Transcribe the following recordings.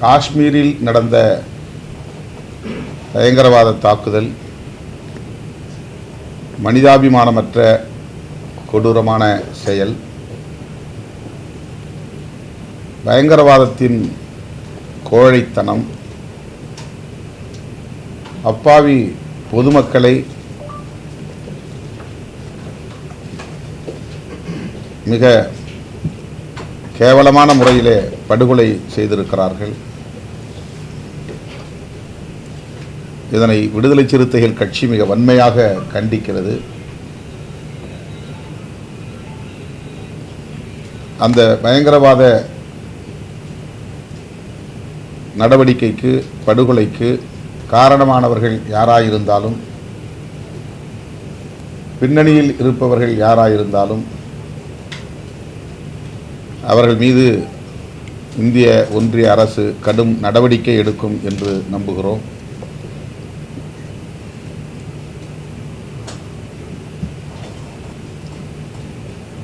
காஷ்மீரில் நடந்த பயங்கரவாத தாக்குதல் மனிதாபிமானமற்ற கொடூரமான செயல். பயங்கரவாதத்தின் கோழைத்தனம் அப்பாவி பொதுமக்களை மிக கேவலமான முறையிலே படுகொலை செய்திருக்கிறார்கள். இதனை விடுதலை சிறுத்தைகள் கட்சி மிக வன்மையாக கண்டிக்கிறது. அந்த பயங்கரவாத நடவடிக்கைக்கு படுகொலைக்கு காரணமானவர்கள் யாராயிருந்தாலும், பின்னணியில் இருப்பவர்கள் யாராயிருந்தாலும் அவர்கள் மீது இந்திய ஒன்றிய அரசு கடும் நடவடிக்கை எடுக்கும் என்று நம்புகிறோம்.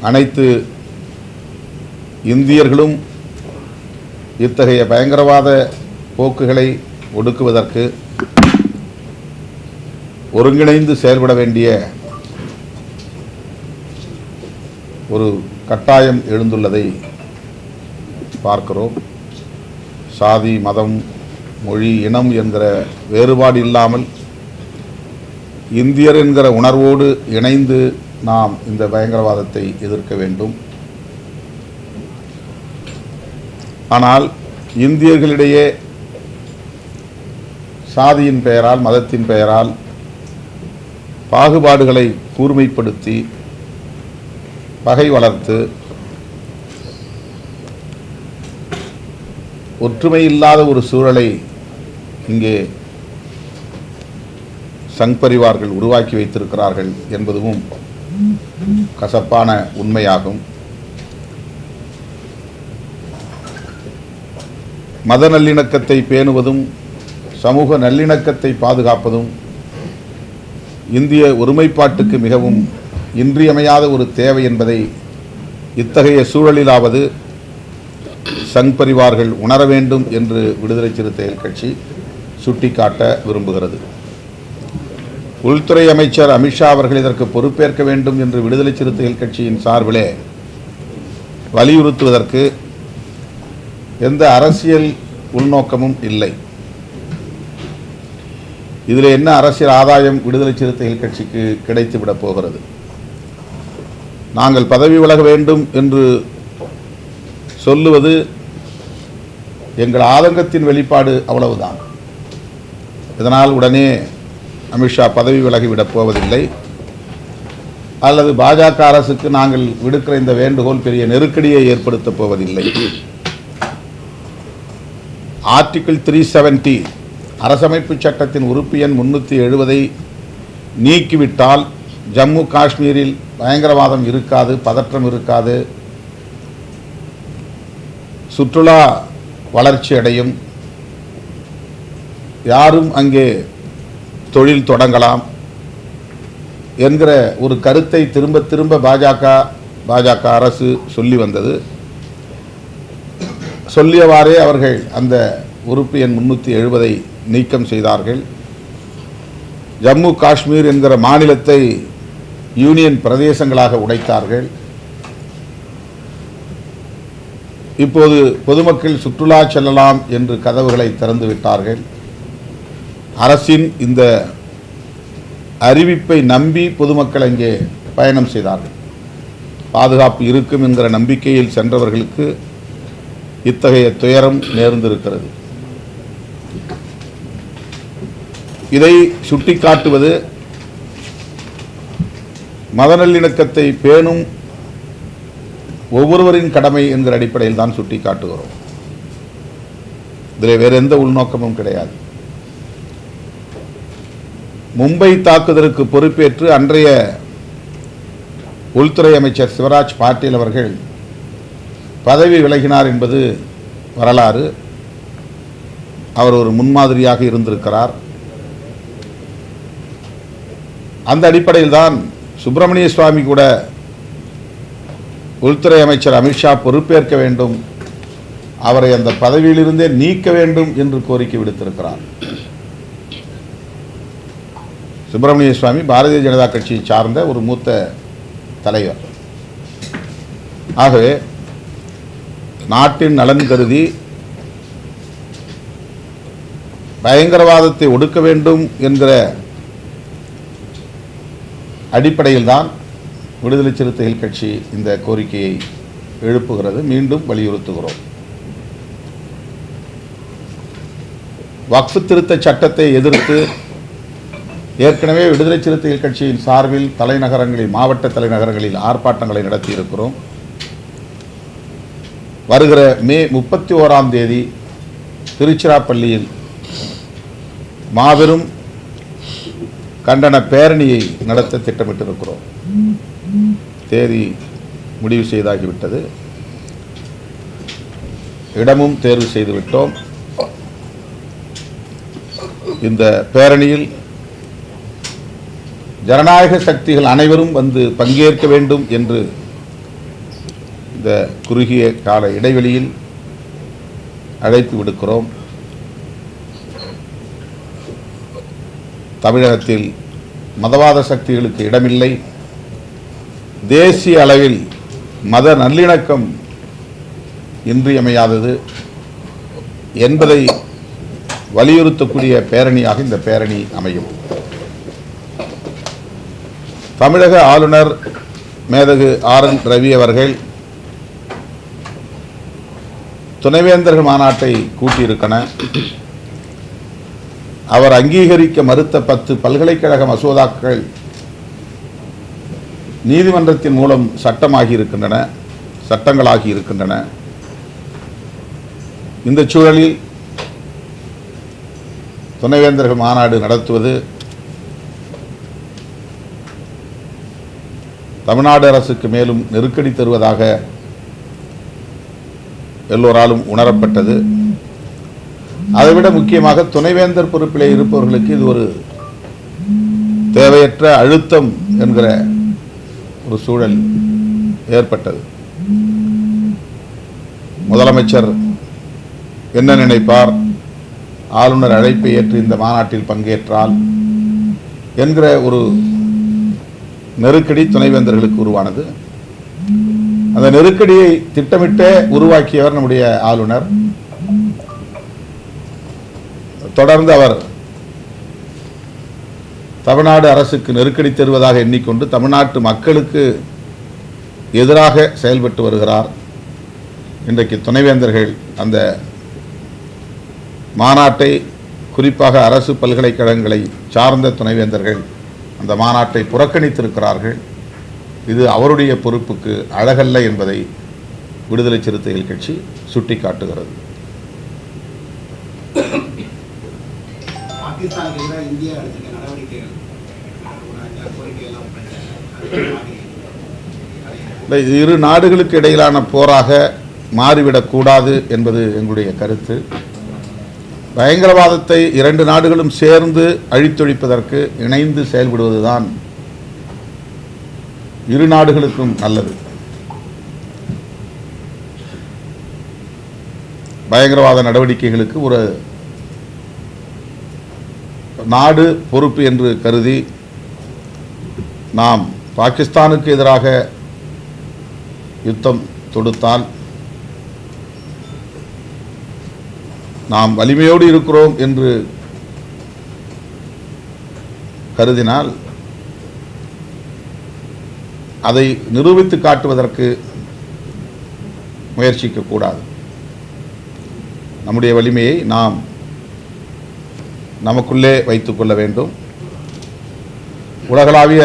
அனைத்து இந்தியர்களும் இத்தகைய பயங்கரவாத போக்குகளை ஒடுக்குவதற்கு ஒருங்கிணைந்து செயல்பட வேண்டிய ஒரு கட்டாயம் எழுந்துள்ளதை பார்க்கிறோம். சாதி, மதம், மொழி, இனம் என்கிற வேறுபாடு இல்லாமல் இந்தியர் என்கிற உணர்வோடு இணைந்து நாம் இந்த பயங்கரவாதத்தை எதிர்க்க வேண்டும். ஆனால் இந்தியர்களிடையே சாதியின் பெயரால், மதத்தின் பெயரால் பாகுபாடுகளை கூர்மைப்படுத்தி பகை வளர்த்து ஒற்றுமை இல்லாத ஒரு சூழலை இங்கே சங் பரிவார்கள் உருவாக்கி வைத்திருக்கிறார்கள் என்பதும் கசப்பான உண்மையாகும். மத நல்லிணக்கத்தை பேணுவதும் சமூக நல்லிணக்கத்தை பாதுகாப்பதும் இந்திய ஒருமைப்பாட்டுக்கு மிகவும் இன்றியமையாத ஒரு தேவை என்பதை இத்தகைய சூழலிலாவது சங் பரிவார்கள் உணர வேண்டும் என்று விடுதலை சிறுத்தைகள் கட்சி சுட்டிக்காட்ட விரும்புகிறது. உள்துறை அமைச்சர் அமித்ஷா அவர்கள் இதற்கு பொறுப்பேற்க வேண்டும் என்று விடுதலை சிறுத்தைகள் கட்சியின் சார்பிலே வலியுறுத்துவதற்கு எந்த அரசியல் உள்நோக்கமும் இல்லை. இதில் என்ன அரசியல் ஆதாயம் விடுதலை சிறுத்தைகள் கட்சிக்கு கிடைத்துவிடப் போகிறது? நாங்கள் பதவி விலக வேண்டும் என்று சொல்லுவது எங்கள் ஆதங்கத்தின் வெளிப்பாடு, அவ்வளவுதான். இதனால் உடனே அமித்ஷா பதவி விலகிவிடப் போவதில்லை, அல்லது பாஜக அரசுக்கு நாங்கள் விடுக்கிற இந்த வேண்டுகோள் பெரிய நெருக்கடியை ஏற்படுத்தப் போவதில்லை. ஆர்டிகிள் 370 அரசமைப்பு சட்டத்தின் உறுப்பு எண் 370 நீக்கிவிட்டால் ஜம்மு காஷ்மீரில் பயங்கரவாதம் இருக்காது, பதற்றம் இருக்காது, சுற்றுலா வளர்ச்சி அடையும், யாரும் அங்கே தொழில் தொடங்கலாம் என்கிற ஒரு கருத்தை திரும்ப திரும்ப பாஜக அரசு சொல்லி வந்தது. சொல்லியவாறே அவர்கள் அந்த உறுப்பு எண் 370 நீக்கம் செய்தார்கள். ஜம்மு காஷ்மீர் என்கிற மாநிலத்தை யூனியன் பிரதேசங்களாக உடைத்தார்கள். இப்போது பொதுமக்கள் சுற்றுலா செல்லலாம் என்று கதவுகளை திறந்து விட்டார்கள். அரசின் இந்த அறிவிப்பை நம்பி பொதுமக்கள் அங்கே பயணம் செய்தார்கள். பாதுகாப்பு இருக்கும் என்கிற நம்பிக்கையில் சென்றவர்களுக்கு இத்தகைய துயரம் நேர்ந்திருக்கிறது. இதை சுட்டிக்காட்டுவது மத நல்லிணக்கத்தை பேணும் ஒவ்வொருவரின் கடமை என்கிற அடிப்படையில் தான் சுட்டிக்காட்டுகிறோம். இதில் வேறு எந்த உள்நோக்கமும் கிடையாது. மும்பை தாக்குதலுக்கு பொறுப்பேற்று அன்றைய உள்துறை அமைச்சர் சிவராஜ் பாட்டீல் அவர்கள் பதவி விலகினார் என்பது வரலாறு. அவர் ஒரு முன்மாதிரியாக இருந்திருக்கிறார். அந்த அடிப்படையில் தான் சுப்பிரமணிய சுவாமி கூட உள்துறை அமைச்சர் அமித்ஷா பொறுப்பேற்க வேண்டும், அவரை அந்த பதவியிலிருந்தே நீக்க வேண்டும் என்று கோரிக்கை விடுத்திருக்கிறார். சுப்பிரமணிய சுவாமி பாரதிய ஜனதா கட்சியை சார்ந்த ஒரு மூத்த தலைவர். ஆகவே நாட்டின் நலன் கருதி பயங்கரவாதத்தை ஒடுக்க வேண்டும் என்கிற அடிப்படையில்தான் விடுதலை சிறுத்தைகள் கட்சி இந்த கோரிக்கையை எழுப்புகிறது. மீண்டும் வலியுறுத்துகிறோம். வக்ஃப் திருத்த சட்டத்தை எதிர்த்து ஏற்கனவே விடுதலை சிறுத்தைகள் கட்சியின் சார்பில் தலைநகரங்களில், மாவட்ட தலைநகரங்களில் ஆர்ப்பாட்டங்களை நடத்தியிருக்கிறோம். வருகிற மே 31 திருச்சிராப்பள்ளியில் மாபெரும் கண்டன பேரணியை நடத்த திட்டமிட்டிருக்கிறோம். தேதி முடிவு செய்தாகிவிட்டது. இடமும் தேர்வு செய்துவிட்டோம். இந்த பேரணியில் ஜனநாயக சக்திகள் அனைவரும் வந்து பங்கேற்க வேண்டும் என்று இந்த குறுகிய கால இடைவெளியில் அழைப்பு விடுக்கிறோம். தமிழகத்தில் மதவாத சக்திகளுக்கு இடமில்லை. தேசிய அளவில் மத நல்லிணக்கம் இன்றியமையாதது என்பதை வலியுறுத்தக்கூடிய பேரணியாக இந்த பேரணி அமையும். தமிழக ஆளுநர் மேதகு RN ரவி அவர்கள் துணைவேந்தர்கள் மாநாட்டை கூட்டியிருக்கன. அவர் அங்கீகரிக்க மறுத்த 10 பல்கலைக்கழக மசோதாக்கள் நீதிமன்றத்தின் மூலம் சட்டங்களாகி இருக்கின்றன. இந்த சூழலில் துணைவேந்தர்கள் மாநாடு நடத்துவது தமிழ்நாடு அரசுக்கு மேலும் நெருக்கடி தருவதாக எல்லோராலும் உணரப்பட்டது. அதைவிட முக்கியமாக துணைவேந்தர் பொறுப்பிலே இருப்பவர்களுக்கு இது ஒரு தேவையற்ற அழுத்தம் என்கிற ஒரு சூழல் ஏற்பட்டது. முதலமைச்சர் என்ன நினைப்பார், ஆளுநர் அழைப்பை ஏற்று இந்த மாநாட்டில் பங்கேற்றால் என்கிற ஒரு நெருக்கடி துணைவேந்தர்களுக்கு உருவானது. அந்த நெருக்கடியை திட்டமிட்டே உருவாக்கியவர் நம்முடைய ஆளுநர். தொடர்ந்து அவர் தமிழ்நாடு அரசுக்கு நெருக்கடி தருவதாக எண்ணிக்கொண்டு தமிழ்நாட்டு மக்களுக்கு எதிராக செயல்பட்டு வருகிறார். இன்றைக்கு துணைவேந்தர்கள் அந்த மாநாட்டை, குறிப்பாக அரசு பல்கலைக்கழகங்களை சார்ந்த துணைவேந்தர்கள் அந்த மாநாட்டை புறக்கணித்திருக்கிறார்கள். இது அவருடைய பொறுப்புக்கு அழகல்ல என்பதை விடுதலை சிறுத்தைகள் கட்சி சுட்டிக்காட்டுகிறது. இரு நாடுகளுக்கு இடையிலான போராக மாறிவிடக்கூடாது என்பது எங்களுடைய கருத்து. பயங்கரவாதத்தை 2 நாடுகளும் சேர்ந்து அழித்தொழிப்பதற்கு இணைந்து செயல்படுவதுதான் இரு நாடுகளுக்கும் நல்லது. பயங்கரவாத நடவடிக்கைகளுக்கு ஒரு நாடு பொறுப்பு என்று கருதி நாம் பாகிஸ்தானுக்கு எதிராக யுத்தம் தொடுத்தால் நாம் வலிமையோடு இருக்கிறோம் என்று கருதினால் அதை நிரூபித்து காட்டுவதற்கு முயற்சிக்கக்கூடாது. நம்முடைய வலிமையை நாம் நமக்குள்ளே வைத்துக் கொள்ள வேண்டும். உலகளாவிய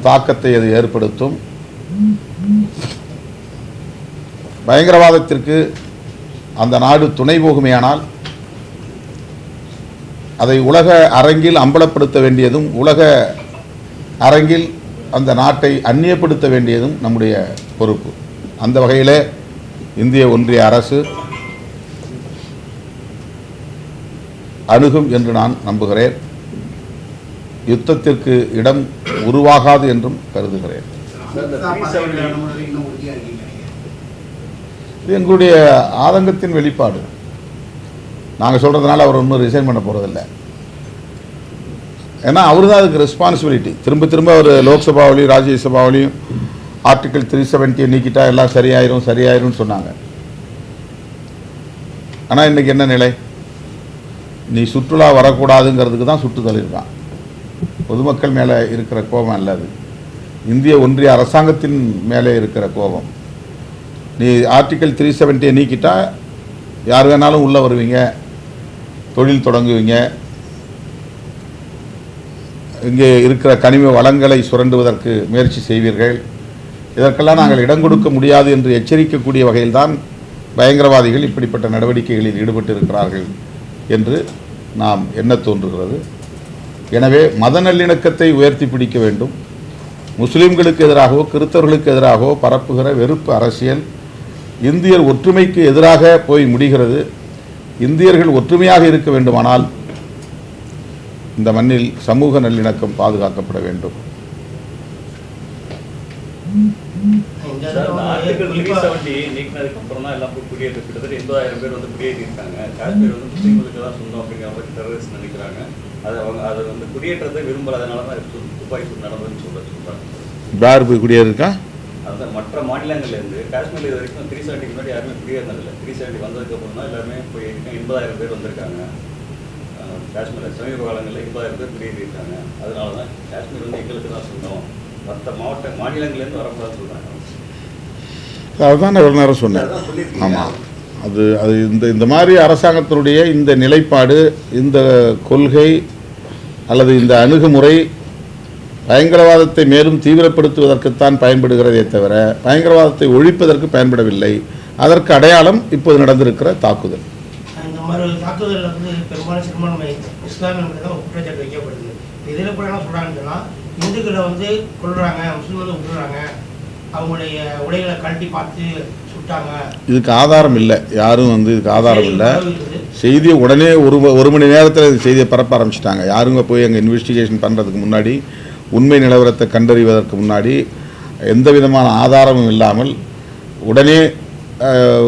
தாக்கத்தை அது ஏற்படுத்தும். பயங்கரவாதத்திற்கு அந்த நாடு துணை போகுமேயானால் அதை உலக அரங்கில் அம்பலப்படுத்த வேண்டியதும், உலக அரங்கில் அந்த நாட்டை அந்நியப்படுத்த வேண்டியதும் நம்முடைய பொறுப்பு. அந்த வகையில் இந்திய ஒன்றிய அரசு அணுகும் என்று நான் நம்புகிறேன். யுத்தத்திற்கு இடம் உருவாகாது என்றும் கருதுகிறேன். இது எங்களுடைய ஆதங்கத்தின் வெளிப்பாடு. நாங்கள் சொல்கிறதுனால அவர் ஒன்றும் ரிசைன் பண்ண போகிறதில்ல. ஏன்னா அவர் தான் அதுக்கு ரெஸ்பான்சிபிலிட்டி. திரும்ப திரும்ப அவர் லோக்சபாவிலையும் ராஜ்யசபாவிலையும் ஆர்டிகிள் 370 நீக்கிட்டா எல்லாம் சரியாயிரும்னு சொன்னாங்க. ஆனால் இன்றைக்கி என்ன நிலை? நீ சுற்றுலா வரக்கூடாதுங்கிறதுக்கு தான் சுட்டு தள்ளியிருக்கான். பொதுமக்கள் மேலே இருக்கிற கோபம் அல்ல, அது இந்திய ஒன்றிய அரசாங்கத்தின் மேலே இருக்கிற கோபம். நீ ஆர்டிகிள் 370 நீக்கிட்டா யார் வேணாலும் உள்ளே வருவீங்க, தொழில் தொடங்குவீங்க, இங்கே இருக்கிற கனிம வளங்களை சுரண்டுவதற்கு முயற்சி செய்வீர்கள். இதற்கெல்லாம் நாங்கள் இடம் கொடுக்க முடியாது என்று எச்சரிக்கக்கூடிய வகையில்தான் பயங்கரவாதிகள் இப்படிப்பட்ட நடவடிக்கைகளில் ஈடுபட்டு இருக்கிறார்கள் என்று நாம் எண்ண தோன்றுகிறது. எனவே மத நல்லிணக்கத்தை உயர்த்தி பிடிக்க வேண்டும். முஸ்லிம்களுக்கு எதிராகவோ கிறிஸ்தவர்களுக்கு எதிராகவோ பரப்புகிற வெறுப்பு அரசியல் இந்தியர் ஒற்றுமைக்கு எதிராக போய் முடிகிறது. இந்தியர்கள் ஒற்றுமையாக இருக்க வேண்டுமானால் இந்த மண்ணில் சமூக நல்லிணக்கம் பாதுகாக்கப்பட வேண்டும். ஆர்டிகல் 370 நீக்கினதுக்கு அப்புறம் தான் எல்லாம் குடியேற்ற கிட்டத்தட்ட 80,000 பேர் வந்து குடியேறியிருக்காங்க. காஷ்மீர் வந்து முஸ்லீம்களுக்கு தான் சொந்தம் அப்படிங்கிற மாதிரி டெரரிஸ்ட் நினைக்கிறாங்க. அதை வந்து குடியேற்றத்தை விரும்பாதனால தான் துப்பாக்கி சூடு நடந்ததுன்னு சொல்றாங்க. யார் போய் குடியேறிருக்கா? அதுதான் மற்ற மாநிலங்கள்லேருந்து காஷ்மீர் இது வரைக்கும் 370 முன்னாடி யாருமே குடியேறினதில்லை. 370 வந்ததுக்கு அப்புறம் தான் எல்லாருமே போய் 80,000 பேர் வந்திருக்காங்க. காஷ்மீரில் சமீப காலங்களில் 80,000 பேர் குடியேறியிருக்காங்க. அதனால தான் காஷ்மீர் வந்து எங்களுக்கு தான் சொந்தம், மற்ற மாநிலங்கள்லேருந்து வரக்கூடாதுன்னு சொல்கிறாங்க. அதுதான் நான் ஒரு நேரம் சொன்னேன். ஆமாம், அது இந்த மாதிரி அரசாங்கத்தினுடைய இந்த நிலைப்பாடு, இந்த கொள்கை அல்லது இந்த அணுகுமுறை பயங்கரவாதத்தை மேலும் தீவிரப்படுத்துவதற்குத்தான் பயன்படுகிறதே தவிர பயங்கரவாதத்தை ஒழிப்பதற்கு பயன்படவில்லை. அதற்கு அடையாளம் இப்போது நடந்திருக்கிற தாக்குதல். இந்த மாதிரி தாக்குதல் வந்து பெரும்பாலும் சிறுபான்மை இஸ்லாமிய தான் குற்றச்சாட்டு வைக்கப்படுது. இதில் கூட என்ன சொல்கிறாங்கன்னா, இந்துக்களை வந்து கொள்றாங்க, முஸ்லீம் வந்து விட்டுறாங்க, அவங்களுடைய உடைகளை கழட்டி பார்த்து சுட்டாங்க. இதுக்கு ஆதாரம் இல்லை, யாரும் வந்து இதுக்கு ஆதாரம் இல்லை. செய்தியை உடனே ஒரு மணி நேரத்தில் செய்தியை பரப்ப ஆரம்பிச்சிட்டாங்க. யாருங்க போய் அங்கே இன்வெஸ்டிகேஷன் பண்ணுறதுக்கு முன்னாடி, உண்மை நிலவரத்தை கண்டறிவதற்கு முன்னாடி எந்த விதமான ஆதாரமும் இல்லாமல் உடனே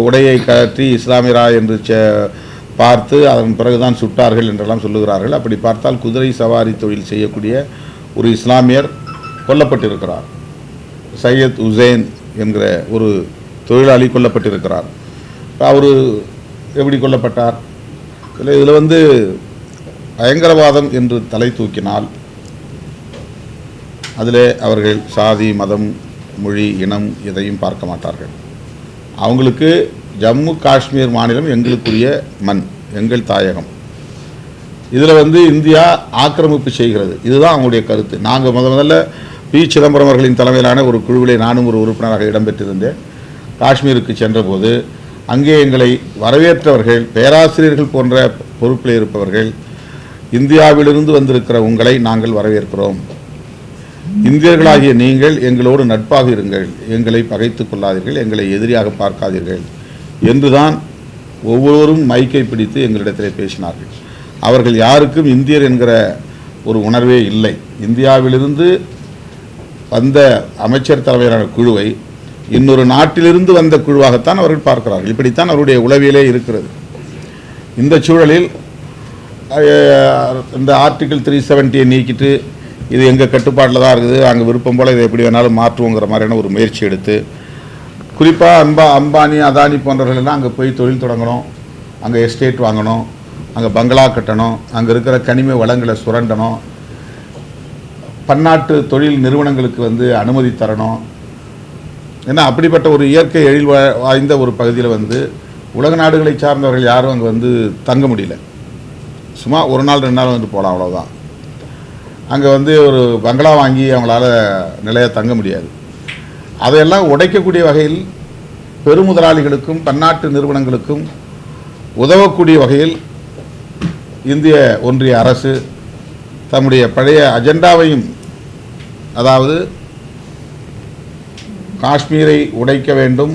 உடையை கட்டி இஸ்லாமியரா என்று பார்த்து அதன் பிறகுதான் சுட்டார்கள் என்றெல்லாம் சொல்லுகிறார்கள். அப்படி பார்த்தால் குதிரை சவாரி தொழில் செய்யக்கூடிய ஒரு இஸ்லாமியர் கொல்லப்பட்டிருக்கிறார். சையத் உசேன் என்கிற ஒரு தொழிலாளி கொல்லப்பட்டிருக்கிறார். அவர் எப்படி கொல்லப்பட்டார்? இதில் வந்து பயங்கரவாதம் என்று தலை தூக்கினால் அதில் அவர்கள் சாதி, மதம், மொழி, இனம் எதையும் பார்க்க மாட்டார்கள். அவங்களுக்கு ஜம்மு காஷ்மீர் மாநிலம் எங்களுக்குரிய மண், எங்கள் தாயகம். இதில் வந்து இந்தியா ஆக்கிரமிப்பு செய்கிறது, இதுதான் அவங்களுடைய கருத்து. நாங்கள் முதல்ல பி. சிதம்பரம் அவர்களின் தலைமையிலான ஒரு குழுவிலே நானும் ஒரு உறுப்பினராக இடம்பெற்றிருந்தேன். காஷ்மீருக்கு சென்றபோது அங்கே எங்களை வரவேற்றவர்கள், பேராசிரியர்கள் போன்ற பொறுப்பில் இருப்பவர்கள், இந்தியாவிலிருந்து வந்திருக்கிற உங்களை நாங்கள் வரவேற்கிறோம், இந்தியர்களாகிய நீங்கள் எங்களோடு நட்பாக இருங்கள், எங்களை பகைத்து கொள்ளாதீர்கள், எங்களை எதிரியாக பார்க்காதீர்கள் என்றுதான் ஒவ்வொருவரும் மைக்கை பிடித்து எங்களிடத்தில் பேசினார்கள். அவர்கள் யாருக்கும் இந்தியர் என்கிற ஒரு உணர்வே இல்லை. இந்தியாவிலிருந்து வந்த அமைச்சர் தலைமையிலான குழுவை இன்னொரு நாட்டிலிருந்து வந்த குழுவாகத்தான் அவர்கள் பார்க்கிறார்கள். இப்படித்தான் அவருடைய உளவியலே இருக்கிறது. இந்த சூழலில் இந்த ஆர்டிகிள் 370 நீக்கிட்டு இது எங்கள் கட்டுப்பாட்டில் தான் இருக்குது, அங்கே விருப்பம் போல் இதை எப்படி வேணாலும் மாற்றுவோங்கிற மாதிரியான ஒரு முயற்சி எடுத்து, குறிப்பாக அம்பானி, அதானி போன்றவர்களெல்லாம் அங்கே போய் தொழில் தொடங்கணும், அங்கே எஸ்டேட் வாங்கணும், அங்கே பங்களா கட்டணும், அங்கே இருக்கிற கனிம வளங்களை சுரண்டணும், பன்னாட்டு தொழில் நிறுவனங்களுக்கு வந்து அனுமதி தரணும். ஏன்னா அப்படிப்பட்ட ஒரு இயற்கை எழில் வாய்ந்த ஒரு பகுதியில் வந்து உலக நாடுகளை சார்ந்தவர்கள் யாரும் அங்கே வந்து தங்க முடியல. சும்மா ஒரு நாள் 2 நாள் வந்துட்டு போகலாம், அவ்வளோதான். அங்கே வந்து ஒரு பங்களா வாங்கி அவங்களால நிலையாக தங்க முடியாது. அதையெல்லாம் உடைக்கக்கூடிய வகையில் பெருமுதலாளிகளுக்கும் பன்னாட்டு நிறுவனங்களுக்கும் உதவக்கூடிய வகையில் இந்திய ஒன்றிய அரசு தம்முடைய பழைய அஜெண்டாவையும், அதாவது காஷ்மீரை உடைக்க வேண்டும்,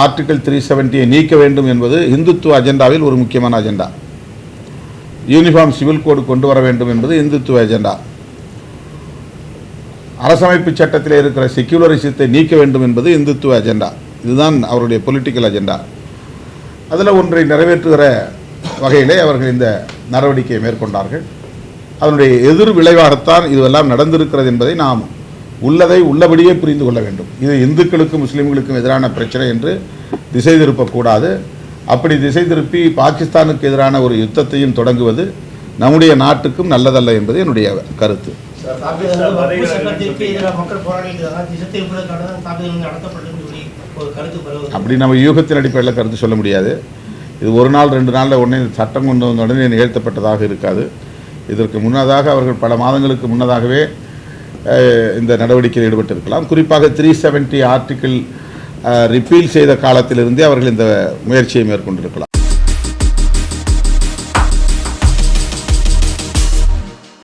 ஆர்டிகிள் 370 நீக்க வேண்டும் என்பது இந்துத்துவ அஜெண்டாவில் ஒரு முக்கியமான அஜெண்டா. யூனிஃபார்ம் சிவில் கோடு கொண்டு வர வேண்டும் என்பது இந்துத்துவ அஜெண்டா. அரசமைப்பு சட்டத்தில் இருக்கிற செக்யூலரிசத்தை நீக்க வேண்டும் என்பது இந்துத்துவ அஜெண்டா. இதுதான் அவருடைய பொலிட்டிக்கல் அஜெண்டா. அதில் ஒன்றை நிறைவேற்றுகிற வகையிலே அவர்கள் இந்த நடவடிக்கையை மேற்கொண்டார்கள். அதனுடைய எதிர் விளைவாகத்தான் இதுவெல்லாம் நடந்திருக்கிறது என்பதை நாம் உள்ளதை உள்ளபடியே புரிந்து கொள்ள வேண்டும். இது இந்துக்களுக்கும் முஸ்லீம்களுக்கும் எதிரான பிரச்சனை என்று திசை திருப்பக்கூடாது. அப்படி திசை திருப்பி பாகிஸ்தானுக்கு எதிரான ஒரு யுத்தத்தையும் தொடங்குவது நம்முடைய நாட்டுக்கும் நல்லதல்ல என்பது என்னுடைய கருத்து. அப்படி நம்ம யூகத்தின் அடிப்படையில் கருத்து சொல்ல முடியாது. இது ஒரு நாள் 2 நாளில் உடனே சட்டம் கொண்டு வந்த உடனே நிகழ்த்தப்பட்டதாக இருக்காது. இதற்கு முன்னதாக அவர்கள் பல மாதங்களுக்கு முன்னதாகவே இந்த நடவடிக்கையில் ஈடுபட்டிருக்கலாம். குறிப்பாக 370 ஆர்டிக்கிள் ரிப்பீல் செய்த காலத்திலிருந்தே அவர்கள் இந்த முயற்சியை மேற்கொண்டிருக்கலாம்.